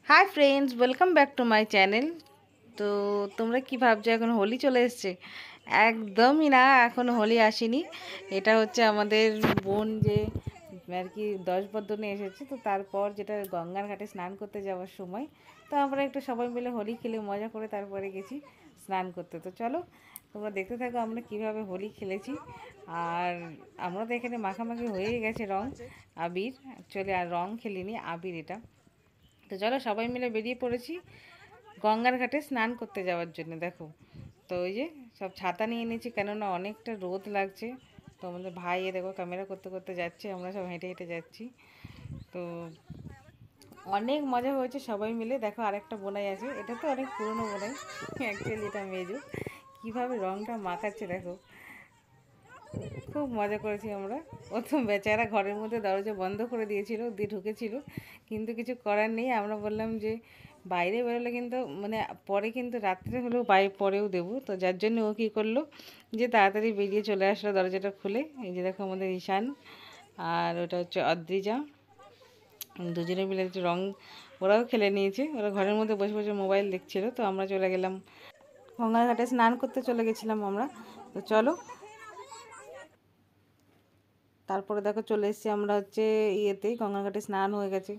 Hi friends, welcome back to my channel. তো তোমরা কি ভাবছো এখন হোলি চলে এসছে? একদমই না, এখন হোলি আসেনি। এটা হচ্ছে আমাদের বোন যে আর কি 10 বদনে এসেছে, তো তারপর যেটা গঙ্গার ঘাটে স্নান করতে যাওয়ার সময় তো আমরা একটু সবাই মিলে হোলি খেলে মজা করে তারপরে গেছি স্নান করতে। তো চলো তোমরা দেখতে থাকো আমরা কিভাবে হোলি খেলেছি। আর আমরা তো এখানে মাখামাখি হয়েই গেছে রং আবির, অ্যাকচুয়ালি আর রং খেলিনি, আবির এটা। তো চলো সবাই মিলে বেরিয়ে পড়েছি গঙ্গার ঘাটে স্নান করতে যাওয়ার জন্য। দেখো, তো ওই যে সব ছাতা নিয়ে নিয়েছি, কেননা অনেকটা রোদ লাগছে। তো আমাদের ভাই দেখো ক্যামেরা করতে করতে যাচ্ছে, আমরা সব হেঁটে হেঁটে যাচ্ছি। তো অনেক মজা হয়েছে সবাই মিলে। দেখো আরেকটা বোনাই আছে, এটা তো অনেক পুরনো বোনাই, অ্যাকচুয়ালি এটা মেজো। কীভাবে রঙটা মাখাচ্ছে দেখো, খুব মজা করেছি আমরা। ও তো বেচারা ঘরের মধ্যে দরজা বন্ধ করে দিয়েছিল, দিয়ে ঢুকেছিল, কিন্তু কিছু করার নেই। আমরা বললাম যে বাইরে বেরোলে কিন্তু মানে পরে কিন্তু রাত্রে হলেও বাইরে পরেও দেবো, তো যার জন্য ও কী করলো যে তাড়াতাড়ি বেরিয়ে চলে আসলো দরজাটা খুলে। এই যে দেখো আমাদের ঈশান আর ওটা হচ্ছে অদ্রিজা, দুজনে মিলে একটু রং ওরাও খেলে নিয়েছে। ওরা ঘরের মধ্যে বসে বসে মোবাইল দেখছিল, তো আমরা চলে গেলাম গঙ্গার ঘাটে স্নান করতে চলে গেছিলাম আমরা। তো চলো তারপরে দেখো চলে এসেছি আমরা হচ্ছে ইয়েতে, গঙ্গাঘাটে স্নান হয়ে গেছে।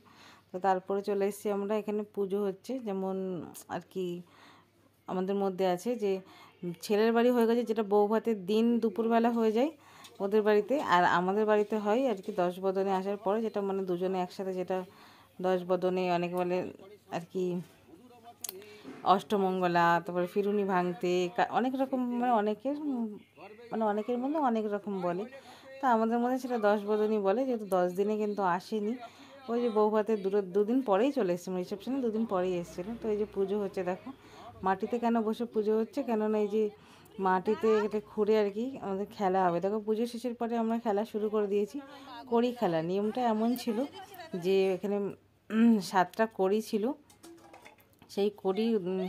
তো তারপরে চলে এসেছি আমরা, এখানে পুজো হচ্ছে। যেমন আর কি আমাদের মধ্যে আছে যে ছেলের বাড়ি হয়ে গেছে যেটা বউ ভাতের দিন দুপুরবেলা হয়ে যায় ওদের বাড়িতে, আর আমাদের বাড়িতে হয় আর কি 10 বদনে আসার পরে, যেটা মানে দুজনে একসাথে, যেটা 10 বদনে অনেকে বলে আর কি অষ্টমঙ্গলা, তারপরে ফিরুনি ভাঙতে, অনেক রকম মানে অনেকের মানে অনেকের মধ্যে অনেক রকম বলে। তা আমাদের মধ্যে সেটা 10 বদনই বলে, যেহেতু 10 দিনে কিন্তু আসেনি। ওই যে বউ ভাতের দুদিন পরেই চলে এসেছিলাম, রিসেপশনে দুদিন পরেই এসেছিলো। তো এই যে পুজো হচ্ছে দেখো, মাটিতে কেন বসে পুজো হচ্ছে, কেননা এই যে মাটিতে এটা খুঁড়ে আর কি আমাদের খেলা হবে। দেখো পুজো শেষের পরে আমরা খেলা শুরু করে দিয়েছি, কড়ি খেলা। নিয়মটা এমন ছিল যে এখানে 7টা কড়ি ছিল, সেই কড়ি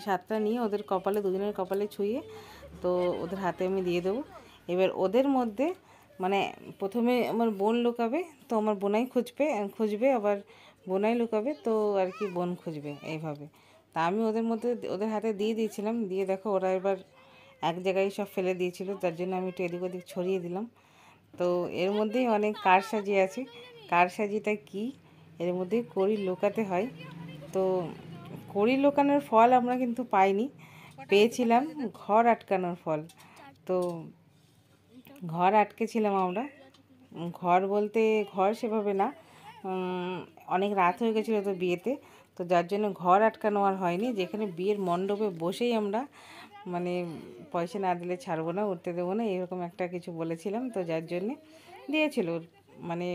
7টা নিয়ে ওদের কপালে, দুজনের কপালে ছুঁয়ে তো ওদের হাতে আমি দিয়ে দেবো। এবার ওদের মধ্যে মানে প্রথমে আমার বোন লুকাবে, তো আমার বোনাই খুঁজবে, আবার বোনাই লুকাবে, তো আর কি বোন খুঁজবে, এইভাবে। তা আমি ওদের মধ্যে ওদের হাতে দিয়ে দিয়েছিলাম, দিয়ে দেখো ওরা এবার এক জায়গায় সব ফেলে দিয়েছিল, তার জন্য আমি একটু এদিক ওদিক ছড়িয়ে দিলাম। তো এর মধ্যেই অনেক কারসাজি আছে। কারসাজিটা কি, এর মধ্যেই কড়ি লুকাতে হয়। তো কড়ি লুকানোর ফল আমরা কিন্তু পাইনি, পেয়েছিলাম ঘর আটকানোর ফল। তো ঘর আটকেছিলাম আমরা, ঘর বলতে ঘর সেভাবে না, অনেক রাত হয়ে গেছিলো তো বিয়েতে, তো যার জন্য ঘর আটকানো আর হয়নি। যেখানে বিয়ের মণ্ডপে বসেই আমরা মানে পয়সা না দিলে ছাড়বো না, উঠতে দেবো না, এরকম একটা কিছু বলেছিলাম, তো যার জন্যে দিয়েছিল মানে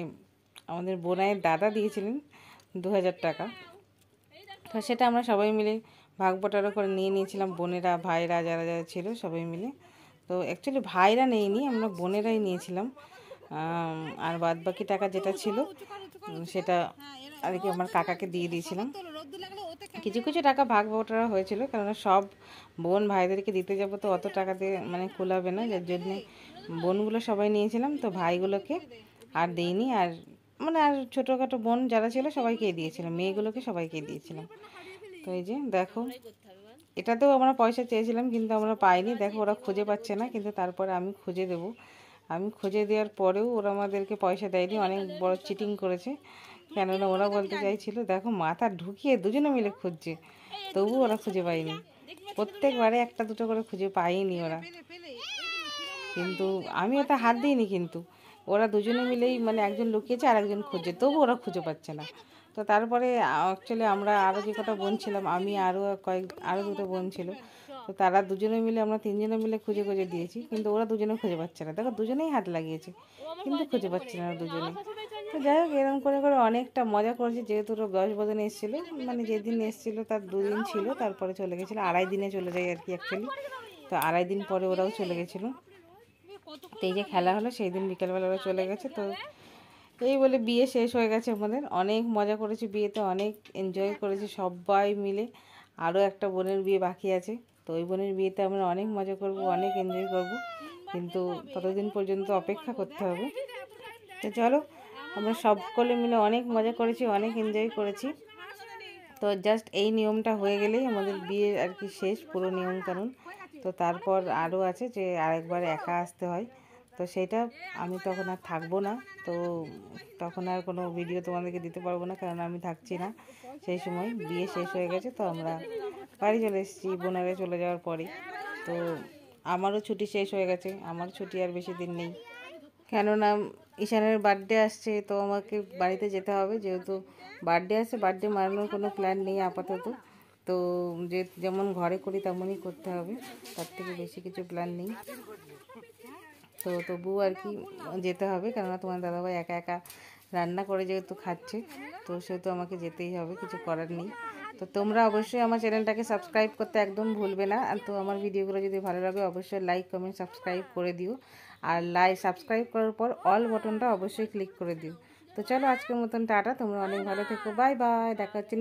আমাদের বোনাইয়ের দাদা দিয়েছিলেন 2000 টাকা। তো সেটা আমরা সবাই মিলে ভাগ বটারা করে নিয়ে নিয়েছিলাম, বোনেরা ভাইরা যারা যারা ছিল সবাই মিলে। তো অ্যাকচুয়ালি ভাইরা নেইনি, আমরা বোনেরাই নিয়েছিলাম। আর বাদ বাকি টাকা যেটা ছিল সেটা আর কি আমার কাকাকে দিয়ে দিয়েছিলাম। কিছু কিছু টাকা ভাগ বটারা হয়েছিল, কেননা সব বোন ভাইদেরকে দিতে যাবো তো অত টাকা দিয়ে মানে কুলাবে না, যার জন্যে বোনগুলো সবাই নিয়েছিলাম, তো ভাইগুলোকে আর দিইনি। আর মানে আর ছোটোখাটো বোন যারা ছিল সবাইকেই দিয়েছিলাম, মেয়েগুলোকে সবাইকেই দিয়েছিলাম। তো এই যে দেখো, এটাতেও আমরা পয়সা চেয়েছিলাম কিন্তু আমরা পাইনি। দেখো ওরা খুঁজে পাচ্ছে না, কিন্তু তারপরে আমি খুঁজে দেবো। আমি খুঁজে দেওয়ার পরেও ওরা আমাদেরকে পয়সা দেয়নি, অনেক বড় চিটিং করেছে। কেননা ওরা বলতে চাইছিল দেখো মাথা ঢুকিয়ে দুজনে মিলে খুঁজছে, তবু ওরা খুঁজে পায়নি। প্রত্যেকবারে একটা দুটো করে খুঁজে পায়নি ওরা, কিন্তু আমি ওটা হাত দিইনি। কিন্তু ওরা দুজনে মিলেই মানে একজন লুকিয়েছে আর একজন খুঁজছে, তবু ওরা খুঁজে পাচ্ছে না। তো তারপরে অ্যাকচুয়ালি আমরা আরও যে কটা বোন ছিলাম, আমি আরও দুটো বোন ছিল, তো তারা দুজনে মিলে, আমরা তিনজনে মিলে খুঁজে খুঁজে দিয়েছি, কিন্তু ওরা দুজনে খুঁজে পাচ্ছে না। দেখো দুজনেই হাত লাগিয়েছে কিন্তু খুঁজে পাচ্ছে না দুজনে। তো যাই হোক এরকম করে করে অনেকটা মজা করেছি, যেহেতু ওরা 10 বদনে এসেছিলো, মানে যেদিন এসেছিলো তার 2 দিন ছিল, তারপরে চলে গেছিলো, 2.5 দিনে চলে যায় আর কি অ্যাকচুয়ালি। তো 2.5 দিন পরে ওরাও চলে গেছিলো। তো এই যে খেলা হলো সেই দিন বিকেলবেলা ওরা চলে গেছে। তো এই বলে বিয়ে শেষ হয়ে গেছে আমাদের। অনেক মজা করেছি বিয়েতে, অনেক এনজয় করেছি সবাই মিলে। আরও একটা বোনের বিয়ে বাকি আছে, তো ওই বোনের বিয়েতে আমরা অনেক মজা করব, অনেক এনজয় করব, কিন্তু ততদিন পর্যন্ত অপেক্ষা করতে হবে। তো চলো আমরা সকলে মিলে অনেক মজা করেছি, অনেক এনজয় করেছি। তো জাস্ট এই নিয়মটা হয়ে গেলেই আমাদের বিয়ে আর কি শেষ, পুরো নিয়মকানুন। তো তারপর আরও আছে যে আরেকবার একা আসতে হয়, তো সেটা আমি তখন আর থাকবো না। তো তখন আর কোনো ভিডিও তোমাদেরকে দিতে পারবো না, কারণ আমি থাকছি না সেই সময়, বিয়ে শেষ হয়ে গেছে। তো আমরা বাড়ি চলে এসেছি বোনেরা চলে যাওয়ার পরে। তো আমারও ছুটি শেষ হয়ে গেছে, আমার ছুটি আর বেশি দিন নেই, কেননা ঈশানের বার্থডে আসছে, তো আমাকে বাড়িতে যেতে হবে। যেহেতু বার্থডে আসছে, বার্থডে মানানোর কোনো প্ল্যান নেই আপাতত। তো যে যেমন ঘরে করি তেমনই করতে হবে, তার থেকে বেশি কিছু প্ল্যান নেই। তো তবুও আর কি যেতে হবে, কেননা তোমার দাদাভাই একা একা রান্না করে যেহেতু খাচ্ছে, তো সেহেতু আমাকে যেতেই হবে, কিছু করার নেই। তো তোমরা অবশ্যই আমার চ্যানেলটাকে সাবস্ক্রাইব করতে একদম ভুলবে না। আর তো আমার ভিডিওগুলো যদি ভালো লাগে অবশ্যই লাইক কমেন্ট সাবস্ক্রাইব করে দিও। আর সাবস্ক্রাইব করার পর অল বাটনটা অবশ্যই ক্লিক করে দিও। তো চলো আজকের মতন টাটা, তোমরা অনেক ভালো থেকো, বাই বাই, দেখা হচ্ছে